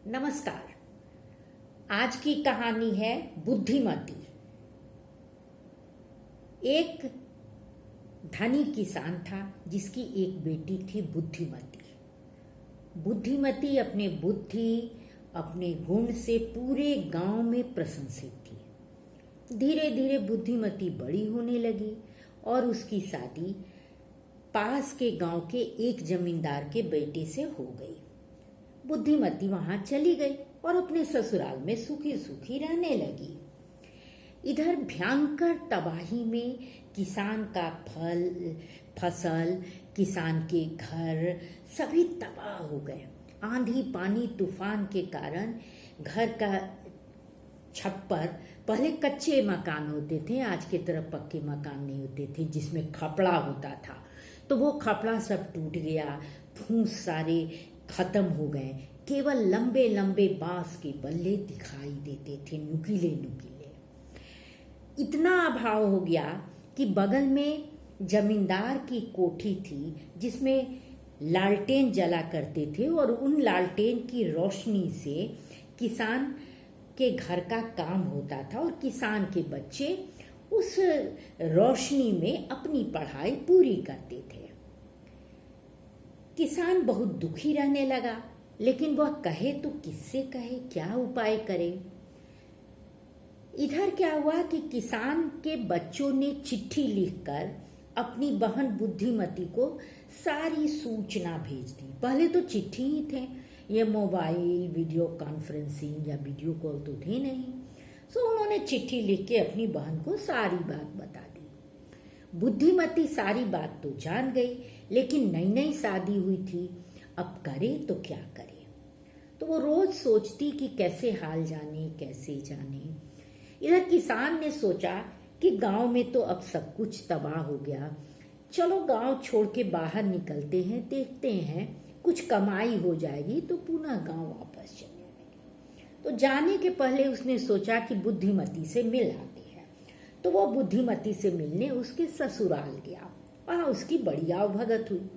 नमस्कार। आज की कहानी है बुद्धिमती। एक धनी किसान था जिसकी एक बेटी थी बुद्धिमती। बुद्धिमती अपने बुद्धि अपने गुण से पूरे गांव में प्रशंसित थी। धीरे धीरे बुद्धिमती बड़ी होने लगी और उसकी शादी पास के गांव के एक जमींदार के बेटे से हो गई। बुद्धिमती वहां चली गई और अपने ससुराल में सुखी सुखी रहने लगी। इधर भयंकर तबाही में किसान का फसल, किसान के घर सभी तबाह हो गए। आंधी पानी तूफान के कारण घर का छप्पर, पहले कच्चे मकान होते थे, आज की तरह पक्के मकान नहीं होते थे जिसमें खपड़ा होता था, तो वो खपड़ा सब टूट गया। फूस सारे खत्म हो गए। केवल लंबे लंबे बांस के बल्ले दिखाई देते थे, नुकीले नुकीले। इतना अभाव हो गया कि बगल में जमींदार की कोठी थी जिसमें लालटेन जला करते थे और उन लालटेन की रोशनी से किसान के घर का काम होता था और किसान के बच्चे उस रोशनी में अपनी पढ़ाई पूरी करते थे। किसान बहुत दुखी रहने लगा, लेकिन वह कहे तो किससे कहे, क्या उपाय करे। इधर क्या हुआ कि किसान के बच्चों ने चिट्ठी लिखकर अपनी बहन बुद्धिमती को सारी सूचना भेज दी। पहले तो चिट्ठी ही थे, ये मोबाइल वीडियो कॉन्फ्रेंसिंग या वीडियो कॉल तो थे नहीं। सो उन्होंने चिट्ठी लिख के अपनी बहन को सारी बात बता दी। बुद्धिमती सारी बात तो जान गई, लेकिन नई नई शादी हुई थी, अब करे तो क्या करे। तो वो रोज सोचती कि कैसे हाल जाने, कैसे जाने। इधर किसान ने सोचा कि गांव में तो अब सब कुछ तबाह हो गया, चलो गांव छोड़ के बाहर निकलते हैं, देखते हैं कुछ कमाई हो जाएगी तो पुनः गांव वापस चले आएंगे। तो जाने के पहले उसने सोचा कि बुद्धिमती से मिल आते हैं। तो वो बुद्धिमती से मिलने उसके ससुराल गया। वहां उसकी बड़ी आवभगत हुई।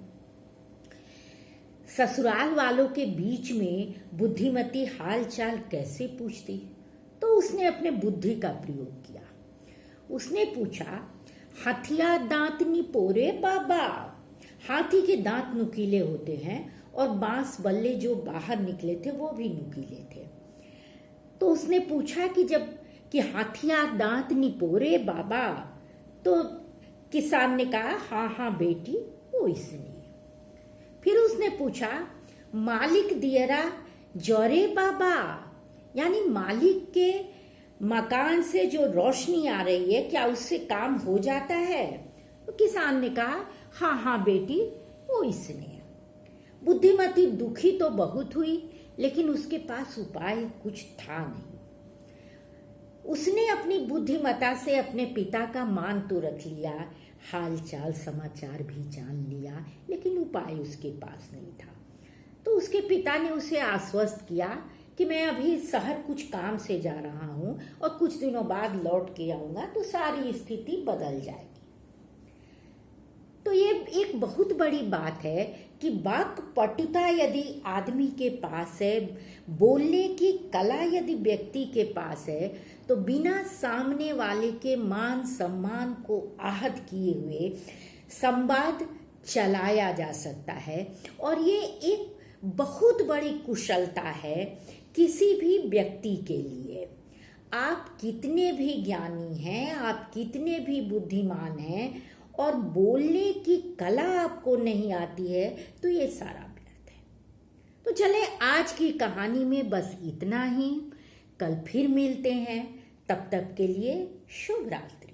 ससुराल वालों के बीच में बुद्धिमती हाल चाल कैसे पूछती, तो उसने अपने बुद्धि का प्रयोग किया। उसने पूछा, हाथिया दांत निपोरे बाबा। हाथी के दांत नुकीले होते हैं और बांस बल्ले जो बाहर निकले थे वो भी नुकीले थे। तो उसने पूछा कि हाथिया दांत निपोरे बाबा। तो किसान ने कहा, हाँ हाँ बेटी, वो इसलिए। फिर उसने पूछा, मालिक दियरा जोरे बाबा, यानी मालिक के मकान से जो रोशनी आ रही है क्या उससे काम हो जाता है। तो किसान ने कहा, हाँ हाँ बेटी, वो इसलिए। बुद्धिमती दुखी तो बहुत हुई, लेकिन उसके पास उपाय कुछ था नहीं। उसने अपनी बुद्धिमता से अपने पिता का मान तो रख लिया, हाल चाल समाचार भी जान लिया, लेकिन उपाय उसके पास नहीं था। तो उसके पिता ने उसे आश्वस्त किया कि मैं अभी शहर कुछ काम से जा रहा हूं और कुछ दिनों बाद लौट के आऊंगा तो सारी स्थिति बदल जाएगी। तो ये एक बहुत बड़ी बात है कि वाक् पटुता यदि आदमी के पास है, बोलने की कला यदि व्यक्ति के पास है, तो बिना सामने वाले के मान सम्मान को आहत किए हुए संवाद चलाया जा सकता है। और ये एक बहुत बड़ी कुशलता है किसी भी व्यक्ति के लिए। आप कितने भी ज्ञानी हैं, आप कितने भी बुद्धिमान हैं, और बोलने की कला आपको नहीं आती है तो ये सारा व्यर्थ है। तो चले आज की कहानी में बस इतना ही। कल फिर मिलते हैं, तब तक के लिए शुभ रात्रि।